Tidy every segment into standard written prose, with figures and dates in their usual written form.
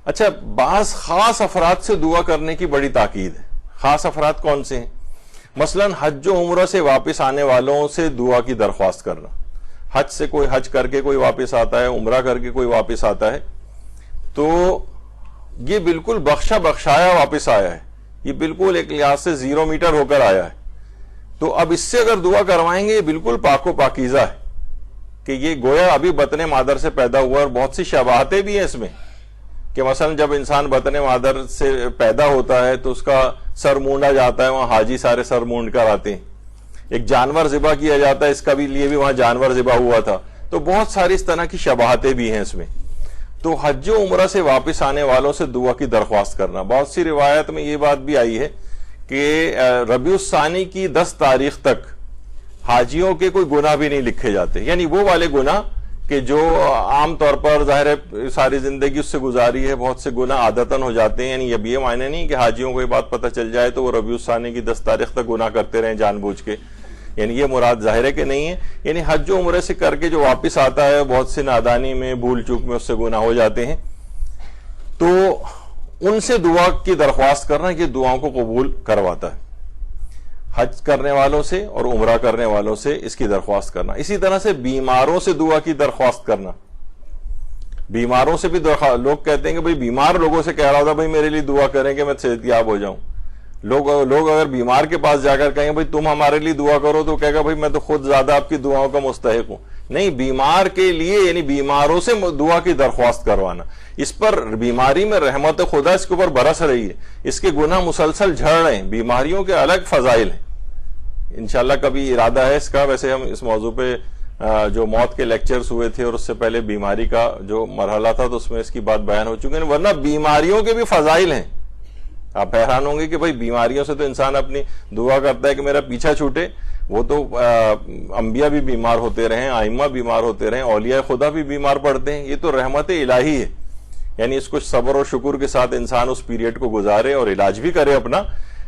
اچھا، بعض خاص افراد سے دعا کرنے کی بڑی تاکید ہے. خاص افراد کون سے ہیں؟ مثلا حج و عمرہ سے واپس آنے والوں سے دعا کی درخواست کرنا. حج سے کوئی حج کر کے کوئی واپس آتا ہے، عمرہ کر کے کوئی واپس آتا ہے، تو یہ بالکل بخشا بخشایا واپس آیا ہے، یہ بالکل ایک لحاظ سے 0 میٹر ہو کر آیا ہے. تو اب اس سے اگر دعا کروائیں گے یہ بالکل پاک و پاکیزہ ہے کہ یہ گویا ابھی بطن مادر سے پیدا ہوا. اور بہت سی شباہتیں بھی ہیں اس میں کہ مثلا جب انسان بطن مادر سے پیدا ہوتا ہے تو اس کا سر مونڈا جاتا ہے، وہاں حاجی سارے سر مونڈ کر آتے ہیں. ایک جانور ذبح کیا جاتا ہے، اس کا بھی لیے بھی وہاں جانور ذبح ہوا تھا. تو بہت ساری اس طرح کی شباہتیں بھی ہیں اس میں. تو حج و عمرہ سے واپس آنے والوں سے دعا کی درخواست کرنا. بہت سی روایت میں یہ بات بھی آئی ہے کہ ربیع الثانی کی 10 تاریخ تک حاجیوں کے کوئی گناہ بھی نہیں لکھے جاتے، یعنی وہ والے گناہ کہ جو عام طور پر ظاہر ہے ساری زندگی اس سے گزاری ہے، بہت سے گناہ عادتاً ہو جاتے ہیں. یعنی اب یہ معنی نہیں کہ حاجیوں کو یہ بات پتہ چل جائے تو وہ ربیع الثانی کی 10 تاریخ تک گناہ کرتے رہیں جان بوجھ کے، یعنی یہ مراد ظاہر ہے کہ نہیں ہے. یعنی حج و عمرے سے کر کے جو واپس آتا ہے بہت سے نادانی میں بھول چوک میں اس سے گناہ ہو جاتے ہیں، تو ان سے دعا کی درخواست کرنا یہ دعاؤں کو قبول کرواتا ہے. حج کرنے والوں سے اور عمرہ کرنے والوں سے اس کی درخواست کرنا. اسی طرح سے بیماروں سے دعا کی درخواست کرنا. بیماروں سے بھی لوگ کہتے ہیں کہ بھئی بیمار لوگوں سے کہہ رہا ہوتا بھئی میرے لیے دعا کریں کہ میں صحت یاب ہو جاؤں. لوگ اگر بیمار کے پاس جا کر کہیں بھئی تم ہمارے لیے دعا کرو تو کہے گا بھئی میں تو خود زیادہ آپ کی دعاؤں کا مستحق ہوں. نہیں، بیمار کے لیے یعنی بیماروں سے دعا کی درخواست کروانا. اس پر بیماری میں رحمت خدا اس کے اوپر برس رہی ہے، اس کے گناہ مسلسل جھڑ رہے ہیں. بیماریوں کے الگ فضائل ہیں. انشاءاللہ کبھی ارادہ ہے اس کا. ویسے ہم اس موضوع پہ جو موت کے لیکچرز ہوئے تھے اور اس سے پہلے بیماری کا جو مرحلہ تھا تو اس میں اس کی بات بیان ہو چکی ہے. ورنہ بیماریوں کے بھی فضائل ہیں. آپ حیران ہوں گے کہ بھئی بیماریوں سے تو انسان اپنی دعا کرتا ہے کہ میرا پیچھا چھوٹے. وہ تو انبیاء بھی بیمار ہوتے رہے، ائمہ بیمار ہوتے رہے، اولیاء خدا بھی بیمار پڑتے ہیں. یہ تو رحمت الہی ہے. یعنی اس کو صبر و شکر کے ساتھ انسان اس پیریڈ کو گزارے اور علاج بھی کرے اپنا،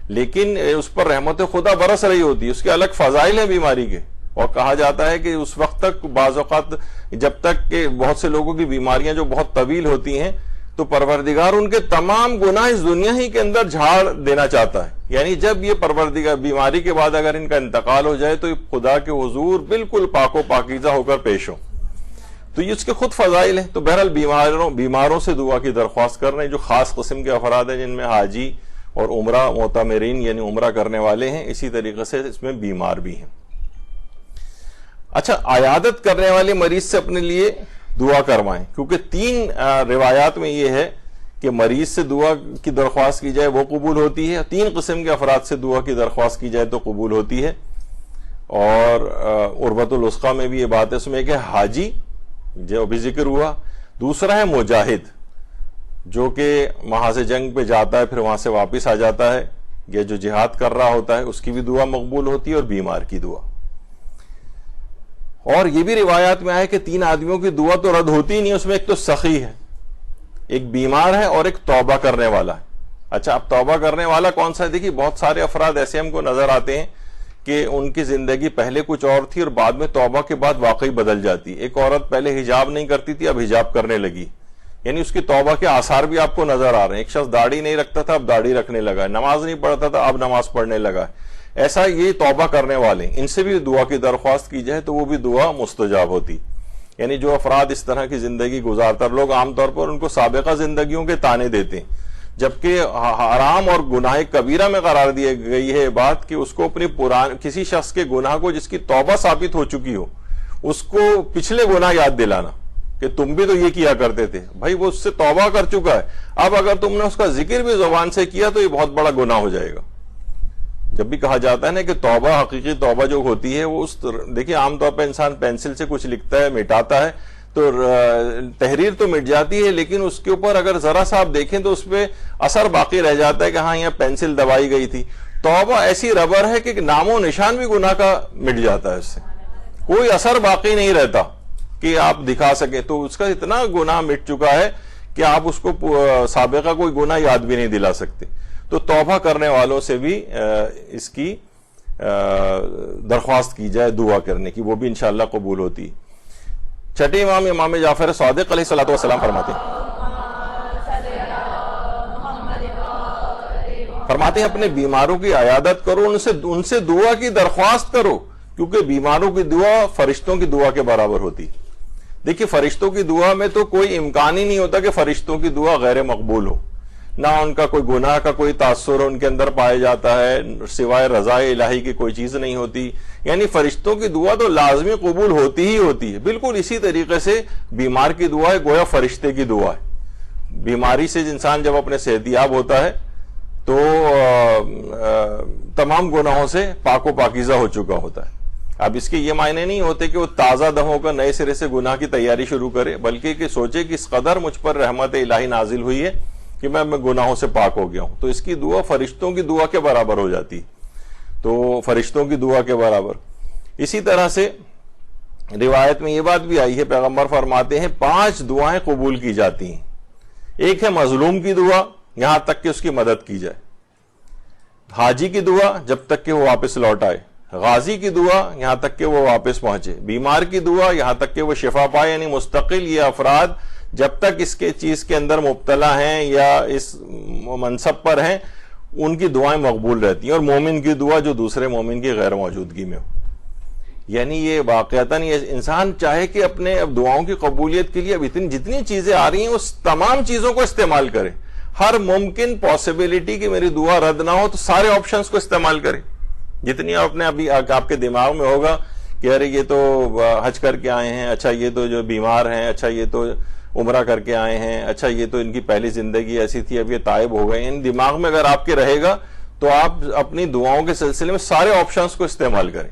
لیکن اس پر رحمت خدا برس رہی ہوتی ہے. اس کے الگ فضائل ہیں بیماری کے. اور کہا جاتا ہے کہ اس وقت تک بعض اوقات جب تک کہ بہت سے لوگوں کی بیماریاں جو بہت طویل ہوتی ہیں تو پروردگار ان کے تمام گناہ اس دنیا ہی کے اندر جھاڑ دینا چاہتا ہے. یعنی جب یہ پروردگار بیماری کے بعد اگر ان کا انتقال ہو جائے تو یہ خدا کے حضور بالکل پاک و پاکیزہ ہو کر پیش ہو. تو یہ اس کے خود فضائل ہیں. تو بہرحال بیماروں سے دعا کی درخواست کر رہے ہیں جو خاص قسم کے افراد ہیں جن میں حاجی اور عمرہ معتمرین یعنی عمرہ کرنے والے ہیں. اسی طریقے سے اس میں بیمار بھی ہیں. اچھا، عیادت کرنے والے مریض سے اپنے لیے دعا کروائیں، کیونکہ 3 روایات میں یہ ہے کہ مریض سے دعا کی درخواست کی جائے وہ قبول ہوتی ہے، 3 قسم کے افراد سے دعا کی درخواست کی جائے تو قبول ہوتی ہے. اور عربۃ الوثقیٰ میں بھی یہ بات ہے. اس میں ایک ہے حاجی جو ابھی ذکر ہوا، دوسرا ہے مجاہد جو کہ محاذ جنگ پہ جاتا ہے پھر وہاں سے واپس آ جاتا ہے، یہ جو جہاد کر رہا ہوتا ہے اس کی بھی دعا مقبول ہوتی ہے، اور بیمار کی دعا. اور یہ بھی روایات میں آئے کہ 3 آدمیوں کی دعا تو رد ہوتی ہی نہیں. اس میں ایک تو سخی ہے، ایک بیمار ہے، اور ایک توبہ کرنے والا ہے. اچھا، اب توبہ کرنے والا کون سا ہے؟ دیکھیے بہت سارے افراد ایسے ہم کو نظر آتے ہیں کہ ان کی زندگی پہلے کچھ اور تھی اور بعد میں توبہ کے بعد واقعی بدل جاتی. ایک عورت پہلے حجاب نہیں کرتی تھی، اب حجاب کرنے لگی، یعنی اس کی توبہ کے آثار بھی آپ کو نظر آ رہے ہیں. ایک شخص داڑھی نہیں رکھتا تھا، اب داڑھی رکھنے لگا ہے. نماز نہیں پڑھتا تھا، اب نماز پڑھنے لگا ہے. ایسا یہ توبہ کرنے والے، ان سے بھی دعا کی درخواست کی جائے تو وہ بھی دعا مستجاب ہوتی. یعنی جو افراد اس طرح کی زندگی گزارتا، لوگ عام طور پر ان کو سابقہ زندگیوں کے تانے دیتے ہیں، جبکہ حرام اور گناہ کبیرہ میں قرار دی گئی ہے بات کہ اس کو اپنی کسی شخص کے گناہ کو جس کی توبہ ثابت ہو چکی ہو اس کو پچھلے گناہ یاد دلانا کہ تم بھی تو یہ کیا کرتے تھے. بھائی وہ اس سے توبہ کر چکا ہے، اب اگر تم نے اس کا ذکر بھی زبان سے کیا تو یہ بہت بڑا گناہ ہو جائے گا. جب بھی کہا جاتا ہے نا کہ توبہ، حقیقی توبہ جو ہوتی ہے وہ دیکھیں عام طور پہ انسان پینسل سے کچھ لکھتا ہے، مٹاتا ہے تو تحریر تو مٹ جاتی ہے، لیکن اس کے اوپر اگر ذرا سا آپ دیکھیں تو اس پہ اثر باقی رہ جاتا ہے کہ ہاں یہاں پینسل دبائی گئی تھی. توبہ ایسی ربر ہے کہ نام و نشان بھی گناہ کا مٹ جاتا ہے، اس سے کوئی اثر باقی نہیں رہتا کہ آپ دکھا سکیں. تو اس کا اتنا گناہ مٹ چکا ہے کہ آپ اس کو سابقہ کوئی گناہ یاد بھی نہیں دلا سکتے. تو توبہ کرنے والوں سے بھی اس کی درخواست کی جائے دعا کرنے کی، وہ بھی انشاءاللہ قبول ہوتی. چھٹے امام جعفر صادق علیہ الصلوۃ والسلام فرماتے ہیں فرماتے ہیں اپنے بیماروں کی عیادت کرو، ان سے دعا کی درخواست کرو، کیونکہ بیماروں کی دعا فرشتوں کی دعا کے برابر ہوتی. دیکھیے فرشتوں کی دعا میں تو کوئی امکان ہی نہیں ہوتا کہ فرشتوں کی دعا غیر مقبول ہو، نہ ان کا کوئی گناہ کا کوئی تاثر ان کے اندر پایا جاتا ہے، سوائے رضا الہی کی کوئی چیز نہیں ہوتی. یعنی فرشتوں کی دعا تو لازمی قبول ہوتی ہی ہوتی ہے. بالکل اسی طریقے سے بیمار کی دعا ہے گویا فرشتے کی دعا ہے. بیماری سے انسان جب اپنے صحتیاب ہوتا ہے تو تمام گناہوں سے پاک و پاکیزہ ہو چکا ہوتا ہے. اب اس کے یہ معنی نہیں ہوتے کہ وہ تازہ دم ہو کر نئے سرے سے گناہ کی تیاری شروع کرے، بلکہ کہ سوچے کہ اس قدر مجھ پر رحمت الہی نازل ہوئی ہے کہ میں گناہوں سے پاک ہو گیا ہوں، تو اس کی دعا فرشتوں کی دعا کے برابر ہو جاتی. تو فرشتوں کی دعا کے برابر. اسی طرح سے روایت میں یہ بات بھی آئی ہے، پیغمبر فرماتے ہیں 5 دعائیں قبول کی جاتی ہیں. ایک ہے مظلوم کی دعا، یہاں تک کہ اس کی مدد کی جائے. حاجی کی دعا، جب تک کہ وہ واپس لوٹ آئے. غازی کی دعا، یہاں تک کہ وہ واپس پہنچے. بیمار کی دعا، یہاں تک کہ وہ شفا پائے. یعنی مستقل یہ افراد جب تک اس کے چیز کے اندر مبتلا ہیں یا اس منصب پر ہیں ان کی دعائیں مقبول رہتی ہیں. اور مومن کی دعا جو دوسرے مومن کی غیر موجودگی میں ہو. یعنی یہ واقعتاً یہ انسان چاہے کہ اپنے اب دعاؤں کی قبولیت کے لیے اب جتنی چیزیں آ رہی ہیں اس تمام چیزوں کو استعمال کرے. ہر ممکن پاسبلٹی کہ میری دعا رد نہ ہو تو سارے آپشنز کو استعمال کرے. جتنی ابھی آپ کے دماغ میں ہوگا کہ ارے یہ تو حج کر کے آئے ہیں، اچھا یہ تو جو بیمار ہیں، اچھا یہ تو عمرہ کر کے آئے ہیں، اچھا یہ تو ان کی پہلی زندگی ایسی تھی اب یہ تائب ہو گئے. ان دماغ میں اگر آپ کے رہے گا تو آپ اپنی دعاؤں کے سلسلے میں سارے آپشنز کو استعمال کریں.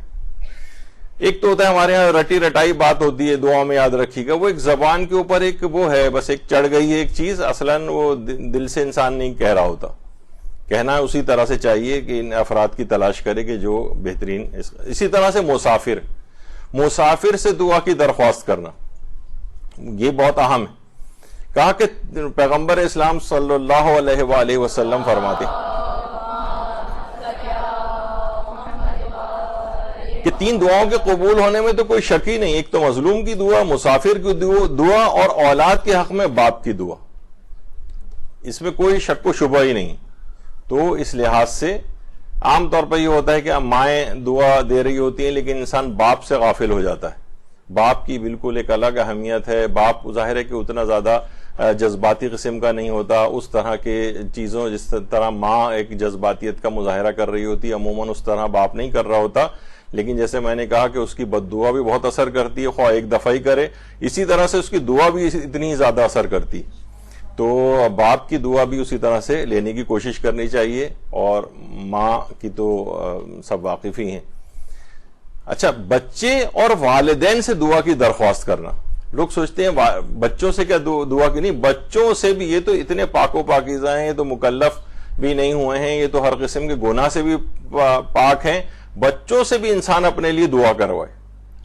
ایک تو ہوتا ہے ہمارے ہاں رٹی رٹائی بات ہوتی ہے دعا میں یاد رکھیے گا، وہ ایک زبان کے اوپر ایک وہ ہے، بس ایک چڑھ گئی ہے ایک چیز، اصلاً وہ دل سے انسان نہیں کہہ رہا ہوتا. کہنا اسی طرح سے چاہیے کہ ان افراد کی تلاش کرے کہ جو بہترین. اسی طرح سے مسافر سے دعا کی درخواست کرنا یہ بہت اہم ہے. کہا کہ پیغمبر اسلام صلی اللہ علیہ وآلہ وسلم فرماتے کہ 3 دعاؤں کے قبول ہونے میں تو کوئی شک ہی نہیں. ایک تو مظلوم کی دعا، مسافر کی دعا اور اولاد کے حق میں باپ کی دعا. اس میں کوئی شک و شبہ ہی نہیں. تو اس لحاظ سے عام طور پر یہ ہوتا ہے کہ مائیں دعا دے رہی ہوتی ہیں لیکن انسان باپ سے غافل ہو جاتا ہے. باپ کی بالکل ایک الگ اہمیت ہے. باپ ظاہر ہے کہ اتنا زیادہ جذباتی قسم کا نہیں ہوتا اس طرح کے چیزوں، جس طرح ماں ایک جذباتیت کا مظاہرہ کر رہی ہوتی ہے عموماً اس طرح باپ نہیں کر رہا ہوتا. لیکن جیسے میں نے کہا کہ اس کی بد دعا بھی بہت اثر کرتی ہے، خواہ ایک دفعہ ہی کرے، اسی طرح سے اس کی دعا بھی اتنی زیادہ اثر کرتی. تو باپ کی دعا بھی اسی طرح سے لینے کی کوشش کرنی چاہیے، اور ماں کی تو سب واقف ہی ہیں. اچھا، بچے اور والدین سے دعا کی درخواست کرنا. لوگ سوچتے ہیں بچوں سے کیا دعا کی؟ نہیں، بچوں سے بھی. یہ تو اتنے پاک و پاکیزہ ہیں، یہ تو مکلف بھی نہیں ہوئے ہیں، یہ تو ہر قسم کے گناہ سے بھی پاک ہیں. بچوں سے بھی انسان اپنے لیے دعا کروائے.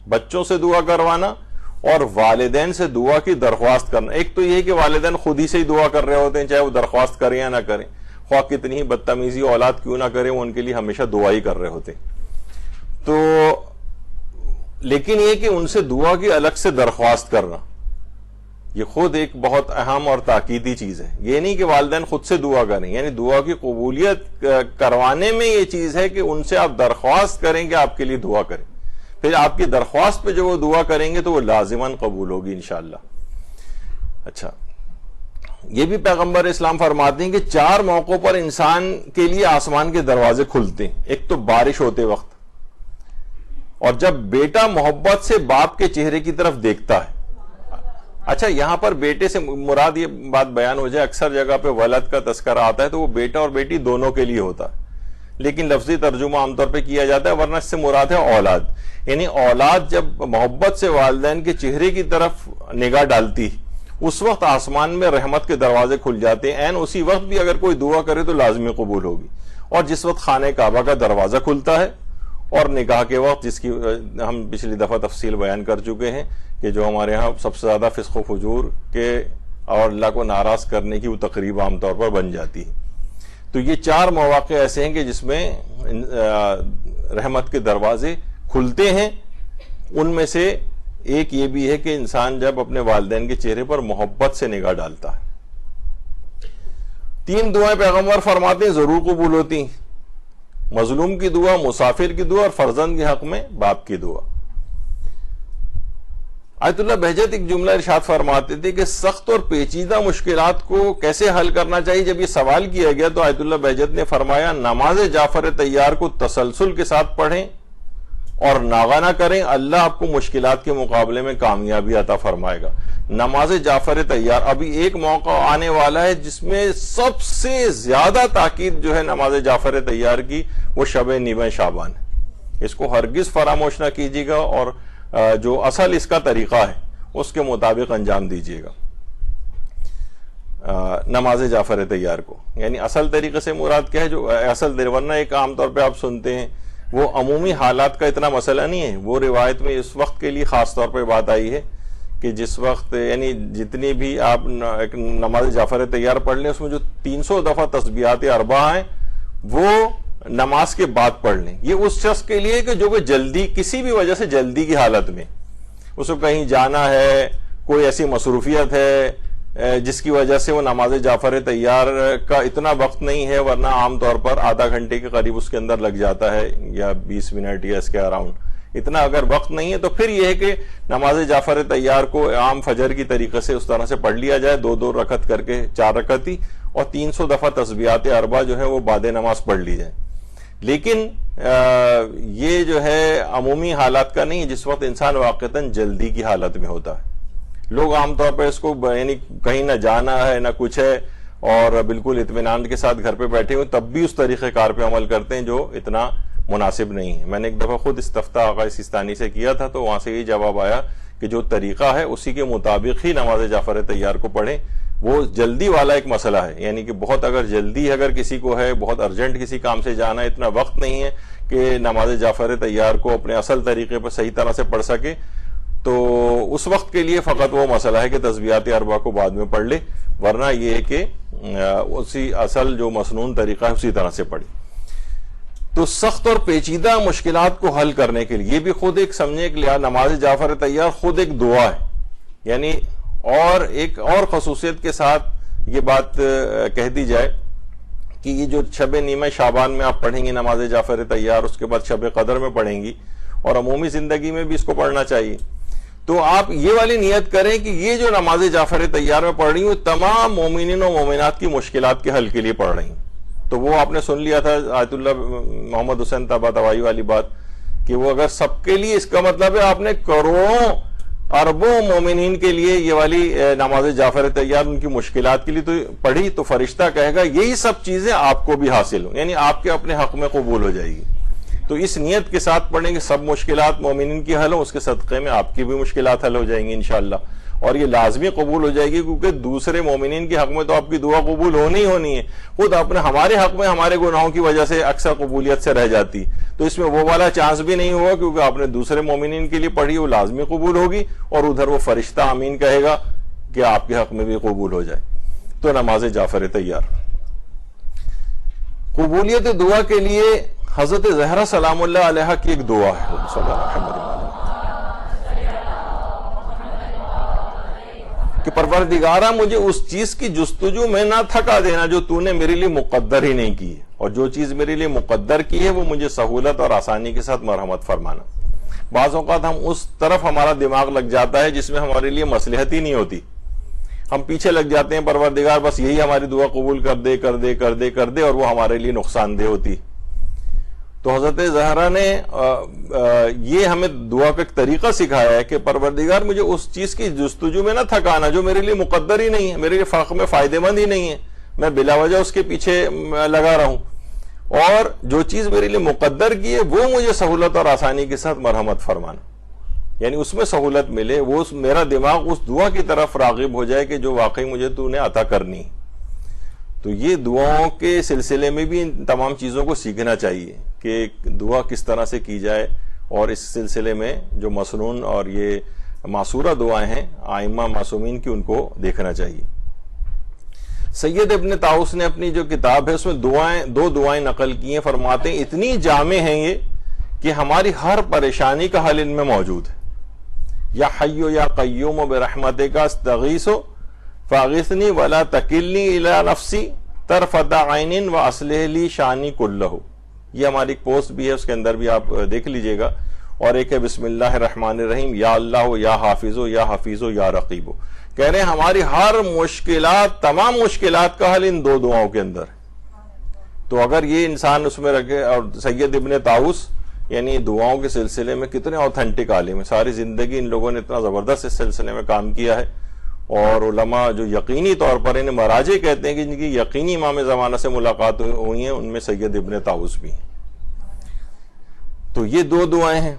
بچوں سے دعا کروانا اور والدین سے دعا کی درخواست کرنا. ایک تو یہ کہ والدین خود ہی سے ہی دعا کر رہے ہوتے ہیں، چاہے وہ درخواست کریں یا نہ کریں، خواہ کتنی ہی بدتمیزی اولاد کیوں نہ کریں، وہ ان کے لیے ہمیشہ دعا ہی کر رہے ہوتے ہیں. تو لیکن یہ کہ ان سے دعا کی الگ سے درخواست کرنا یہ خود ایک بہت اہم اور تاکیدی چیز ہے. یہ نہیں کہ والدین خود سے دعا کریں، یعنی دعا کی قبولیت کروانے میں یہ چیز ہے کہ ان سے آپ درخواست کریں کہ آپ کے لیے دعا کریں. پھر آپ کی درخواست پہ جو وہ دعا کریں گے تو وہ لازماً قبول ہوگی انشاءاللہ. اچھا، یہ بھی پیغمبر اسلام فرماتے ہیں کہ 4 موقعوں پر انسان کے لیے آسمان کے دروازے کھلتے ہیں. ایک تو بارش ہوتے وقت، اور جب بیٹا محبت سے باپ کے چہرے کی طرف دیکھتا ہے. اچھا، یہاں پر بیٹے سے مراد یہ بات بیان ہو جائے، اکثر جگہ پہ ولد کا تذکرہ آتا ہے تو وہ بیٹا اور بیٹی دونوں کے لیے ہوتا ہے، لیکن لفظی ترجمہ عام طور پہ کیا جاتا ہے، ورنہ اس سے مراد ہے اولاد. یعنی اولاد جب محبت سے والدین کے چہرے کی طرف نگاہ ڈالتی اس وقت آسمان میں رحمت کے دروازے کھل جاتے ہیں. عین اسی وقت بھی اگر کوئی دعا کرے تو لازمی قبول ہوگی. اور جس وقت خانہ کعبہ کا دروازہ کھلتا ہے اور نکاح کے وقت، جس کی ہم پچھلی دفعہ تفصیل بیان کر چکے ہیں کہ جو ہمارے ہاں سب سے زیادہ فسق و فجور کے اور اللہ کو ناراض کرنے کی وہ تقریب عام طور پر بن جاتی ہے. تو یہ 4 مواقع ایسے ہیں کہ جس میں رحمت کے دروازے کھلتے ہیں. ان میں سے ایک یہ بھی ہے کہ انسان جب اپنے والدین کے چہرے پر محبت سے نگاہ ڈالتا ہے. 3 دعائیں پیغمبر فرماتے ہیں ضرور قبول ہوتی ہیں، مظلوم کی دعا، مسافر کی دعا اور فرزند کے حق میں باپ کی دعا۔ آیت اللہ بہجت ایک جملہ ارشاد فرماتے تھے کہ سخت اور پیچیدہ مشکلات کو کیسے حل کرنا چاہیے۔ جب یہ سوال کیا گیا تو آیت اللہ بہجت نے فرمایا نماز جعفر طیار کو تسلسل کے ساتھ پڑھیں اور ناغہ نہ کریں، اللہ آپ کو مشکلات کے مقابلے میں کامیابی عطا فرمائے گا۔ نماز جعفر طیار، ابھی ایک موقع آنے والا ہے جس میں سب سے زیادہ تاکید جو ہے نماز جعفر طیار کی وہ شب نیمہ شعبان ہے۔ اس کو ہرگز فراموش نہ کیجیے گا اور جو اصل اس کا طریقہ ہے اس کے مطابق انجام دیجیے گا نماز جعفر طیار کو۔ یعنی اصل طریقے سے مراد کیا ہے؟ جو اصل ورنہ ایک عام طور پہ آپ سنتے ہیں وہ عمومی حالات کا اتنا مسئلہ نہیں ہے، وہ روایت میں اس وقت کے لیے خاص طور پہ بات آئی ہے کہ جس وقت یعنی جتنی بھی آپ نماز جعفر طیار پڑھ لیں اس میں جو 300 دفعہ تسبیحات اربعہ ہیں وہ نماز کے بعد پڑھ لیں۔ یہ اس شخص کے لیے کہ جو کہ جلدی، کسی بھی وجہ سے جلدی کی حالت میں اس کو کہیں جانا ہے، کوئی ایسی مصروفیت ہے جس کی وجہ سے وہ نماز جعفر طیار کا اتنا وقت نہیں ہے، ورنہ عام طور پر آدھا گھنٹے کے قریب اس کے اندر لگ جاتا ہے یا 20 منٹ یا اس کے اراؤنڈ، اتنا اگر وقت نہیں ہے تو پھر یہ ہے کہ نماز جعفر طیار کو عام فجر کی طریقے سے اس طرح سے پڑھ لیا جائے، 2 رکعت کر کے 4 رکعت ہی، اور 300 دفعہ تسبیحات اربعہ جو ہے وہ بعد نماز پڑھ لی جائے۔ لیکن یہ جو ہے عمومی حالات کا نہیں ہے جس وقت انسان واقعتاً جلدی کی حالت میں ہوتا ہے۔ لوگ عام طور پر اس کو یعنی کہیں نہ جانا ہے نہ کچھ ہے اور بالکل اطمینان کے ساتھ گھر پہ بیٹھے ہوئے تب بھی اس طریقہ کار پہ عمل کرتے ہیں جو اتنا مناسب نہیں ہے۔ میں نے ایک دفعہ خود استفتاء آقا سیستانی سے کیا تھا تو وہاں سے یہ جواب آیا کہ جو طریقہ ہے اسی کے مطابق ہی نماز جعفر طیار کو پڑھیں۔ وہ جلدی والا ایک مسئلہ ہے، یعنی کہ بہت اگر جلدی اگر کسی کو ہے، بہت ارجنٹ کسی کام سے جانا ہے، اتنا وقت نہیں ہے کہ نماز جعفر طیار کو اپنے اصل طریقے پر صحیح طرح سے پڑھ سکے، تو اس وقت کے لیے فقط وہ مسئلہ ہے کہ تسبیحات اربعہ کو بعد میں پڑھ لے، ورنہ یہ ہے کہ اسی اصل جو مسنون طریقہ ہے اسی طرح سے پڑھے۔ تو سخت اور پیچیدہ مشکلات کو حل کرنے کے لیے یہ بھی خود ایک سمجھنے کے لیے نماز جعفر طیار خود ایک دعا ہے، یعنی اور ایک اور خصوصیت کے ساتھ یہ بات کہہ دی جائے کہ یہ جو شب نیمہ شعبان میں آپ پڑھیں گی نماز جعفر طیار، اس کے بعد شب قدر میں پڑھیں گی اور عمومی زندگی میں بھی اس کو پڑھنا چاہیے، تو آپ یہ والی نیت کریں کہ یہ جو نماز جعفر طیار میں پڑھ رہی ہوں تمام مومنین و مومنات کی مشکلات کے حل کے لیے پڑھ رہی ہوں۔ تو وہ آپ نے سن لیا تھا آیت اللہ محمد حسین طباطبائی والی بات کہ وہ اگر سب کے لیے، اس کا مطلب ہے آپ نے کروڑوں اربوں مومنین کے لیے یہ والی نماز جعفر طیار ان کی مشکلات کے لیے تو پڑھی، تو فرشتہ کہے گا یہی سب چیزیں آپ کو بھی حاصل ہوں، یعنی آپ کے اپنے حق میں قبول ہو جائے گی۔ تو اس نیت کے ساتھ پڑھیں کہ سب مشکلات مومنین کی حل ہوں، اس کے صدقے میں آپ کی بھی مشکلات حل ہو جائیں گی انشاءاللہ، اور یہ لازمی قبول ہو جائے گی کیونکہ دوسرے مومنین کے حق میں تو آپ کی دعا قبول ہونی ہی ہونی ہے، خود اپنے ہمارے حق میں ہمارے گناہوں کی وجہ سے اکثر قبولیت سے رہ جاتی، تو اس میں وہ والا چانس بھی نہیں ہوا کیونکہ آپ نے دوسرے مومنین کے لیے پڑھی، وہ لازمی قبول ہوگی، اور ادھر وہ فرشتہ آمین کہے گا کہ آپ کے حق میں بھی قبول ہو جائے۔ تو نماز جعفر طیار قبولیت دعا کے لیے حضرت زہرا سلام اللہ علیہ کی ایک دعا ہے، صلی اللہ علیہ وسلم، کہ پروردگارہ مجھے اس چیز کی جستجو میں نہ تھکا دینا جو تو نے میرے لیے مقدر ہی نہیں کی ہے، اور جو چیز میرے لیے مقدر کی ہے وہ مجھے سہولت اور آسانی کے ساتھ مرحمت فرمانا۔ بعض اوقات ہم اس طرف ہمارا دماغ لگ جاتا ہے جس میں ہمارے لیے مصلحت ہی نہیں ہوتی، ہم پیچھے لگ جاتے ہیں پروردگار بس یہی ہماری دعا قبول کر دے کر دے کر دے کر دے، اور وہ ہمارے لیے نقصان دہ ہوتی۔ تو حضرت زہرا نے یہ ہمیں دعا کا ایک طریقہ سکھایا ہے کہ پروردگار مجھے اس چیز کی جستجو میں نہ تھکانا جو میرے لیے مقدر ہی نہیں ہے، میرے لیے فرق میں فائدہ مند ہی نہیں ہے، میں بلا وجہ اس کے پیچھے لگا رہا ہوں، اور جو چیز میرے لیے مقدر کی ہے وہ مجھے سہولت اور آسانی کے ساتھ مرحمت فرمانا، یعنی اس میں سہولت ملے، وہ میرا دماغ اس دعا کی طرف راغب ہو جائے کہ جو واقعی مجھے تو نے عطا کرنی۔ تو یہ دعاؤں کے سلسلے میں بھی ان تمام چیزوں کو سیکھنا چاہیے کہ دعا کس طرح سے کی جائے، اور اس سلسلے میں جو مسنون اور یہ معصورہ دعائیں ہیں ائمہ معصومین کی ان کو دیکھنا چاہیے۔ سید ابن طاؤس نے اپنی جو کتاب ہے اس میں دو دعائیں نقل کی ہیں، فرماتے ہیں اتنی جامع ہیں یہ کہ ہماری ہر پریشانی کا حل ان میں موجود ہے۔ یا حیو یا قیوم برحمتک استغیث فاغثنی ولا تکلنی الی نفسی طرفت عین و اصلح لی شانی کلہ، یہ ہماری ایک پوسٹ بھی ہے، اس کے اندر بھی آپ دیکھ لیجئے گا. اور ایک ہے بسم اللہ الرحمن الرحیم، یا اللہ یا حافظو یا حفیظو یا رقیبو. کہہ رہے ہیں ہماری ہر مشکلات، تمام مشکلات کا حل ان دو دعاؤں کے اندر ہے. تو اگر یہ انسان اس میں رکھے. اور سید ابن طاؤس یعنی دعاؤں کے سلسلے میں کتنے اوتھینٹک عالم ہیں، ساری زندگی ان لوگوں نے اتنا زبردست اس سلسلے میں کام کیا ہے. اور علماء جو یقینی طور پر انہیں مراجع کہتے ہیں کہ جن کی یقینی امام زمانہ سے ملاقات ہوئی ہیں، ان میں سید ابن طاؤس بھی ہیں. تو یہ دو دعائیں ہیں.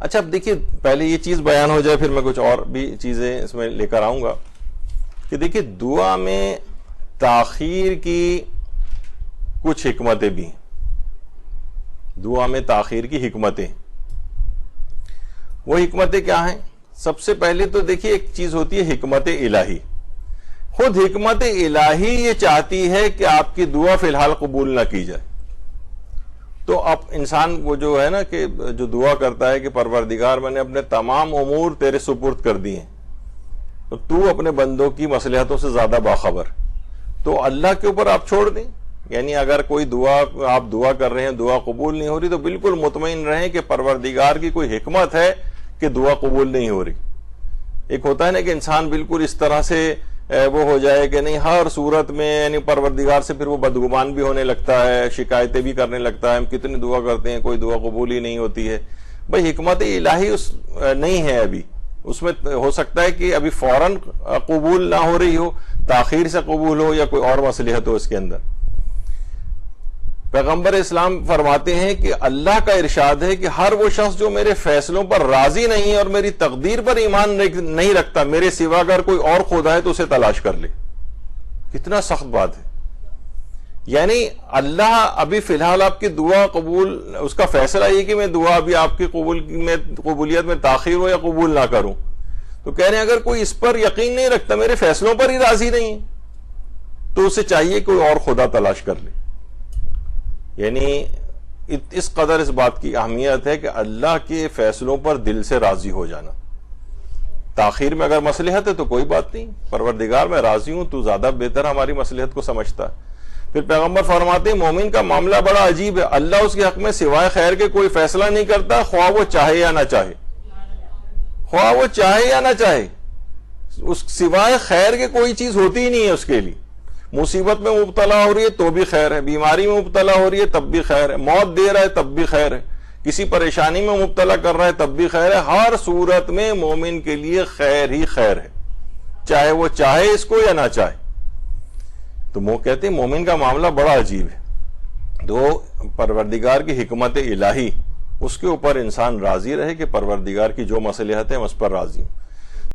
اچھا اب دیکھیے، پہلے یہ چیز بیان ہو جائے، پھر میں کچھ اور بھی چیزیں اس میں لے کر آؤں گا. کہ دیکھیے دعا میں تاخیر کی کچھ حکمتیں بھی ہیں. دعا میں تاخیر کی حکمتیں، وہ حکمتیں کیا ہیں؟ سب سے پہلے تو دیکھیے ایک چیز ہوتی ہے حکمت الہی. خود حکمت الہی یہ چاہتی ہے کہ آپ کی دعا فی الحال قبول نہ کی جائے. تو اب انسان وہ جو ہے نا کہ جو دعا کرتا ہے کہ پروردگار میں نے اپنے تمام امور تیرے سپرد کر دیے، تو اپنے بندوں کی مصلحتوں سے زیادہ باخبر، تو اللہ کے اوپر آپ چھوڑ دیں. یعنی اگر کوئی دعا آپ دعا کر رہے ہیں، دعا قبول نہیں ہو رہی، تو بالکل مطمئن رہیں کہ پروردگار کی کوئی حکمت ہے کہ دعا قبول نہیں ہو رہی. ایک ہوتا ہے نا کہ انسان بالکل اس طرح سے وہ ہو جائے کہ نہیں، ہر صورت میں یعنی پروردگار سے پھر وہ بدگمان بھی ہونے لگتا ہے، شکایتیں بھی کرنے لگتا ہے، ہم کتنی دعا کرتے ہیں کوئی دعا قبول ہی نہیں ہوتی ہے. بھائی حکمت الہی نہیں ہے ابھی، اس میں ہو سکتا ہے کہ ابھی فوراً قبول نہ ہو رہی ہو، تاخیر سے قبول ہو، یا کوئی اور مصلحت ہو اس کے اندر. پیغمبر اسلام فرماتے ہیں کہ اللہ کا ارشاد ہے کہ ہر وہ شخص جو میرے فیصلوں پر راضی نہیں ہے اور میری تقدیر پر ایمان نہیں رکھتا، میرے سوا اگر کوئی اور خدا ہے تو اسے تلاش کر لے. کتنا سخت بات ہے. یعنی اللہ ابھی فی الحال آپ کی دعا قبول، اس کا فیصلہ یہ کہ میں دعا ابھی آپ کی قبولیت میں تاخیر ہو یا قبول نہ کروں. تو کہہ رہے ہیں اگر کوئی اس پر یقین نہیں رکھتا، میرے فیصلوں پر ہی راضی نہیں ہے، تو اسے چاہیے کوئی اور خدا تلاش کر لے. یعنی اس قدر اس بات کی اہمیت ہے کہ اللہ کے فیصلوں پر دل سے راضی ہو جانا. تاخیر میں اگر مصلحت ہے تو کوئی بات نہیں، پروردگار میں راضی ہوں، تو زیادہ بہتر ہماری مصلحت کو سمجھتا ہے. پھر پیغمبر فرماتے ہیں مومن کا معاملہ بڑا عجیب ہے، اللہ اس کے حق میں سوائے خیر کے کوئی فیصلہ نہیں کرتا، خواہ وہ چاہے یا نہ چاہے. خواہ وہ چاہے یا نہ چاہے، اس سوائے خیر کے کوئی چیز ہوتی ہی نہیں ہے اس کے لیے. مصیبت میں مبتلا ہو رہی ہے تو بھی خیر ہے، بیماری میں مبتلا ہو رہی ہے تب بھی خیر ہے، موت دے رہا ہے تب بھی خیر ہے، کسی پریشانی میں مبتلا کر رہا ہے تب بھی خیر ہے. ہر صورت میں مومن کے لیے خیر ہی خیر ہے، چاہے وہ چاہے اس کو یا نہ چاہے. تو وہ کہتے ہیں مومن کا معاملہ بڑا عجیب ہے. تو پروردگار کی حکمت الہی، اس کے اوپر انسان راضی رہے کہ پروردگار کی جو مصلحت ہے اس پر راضی ہوں.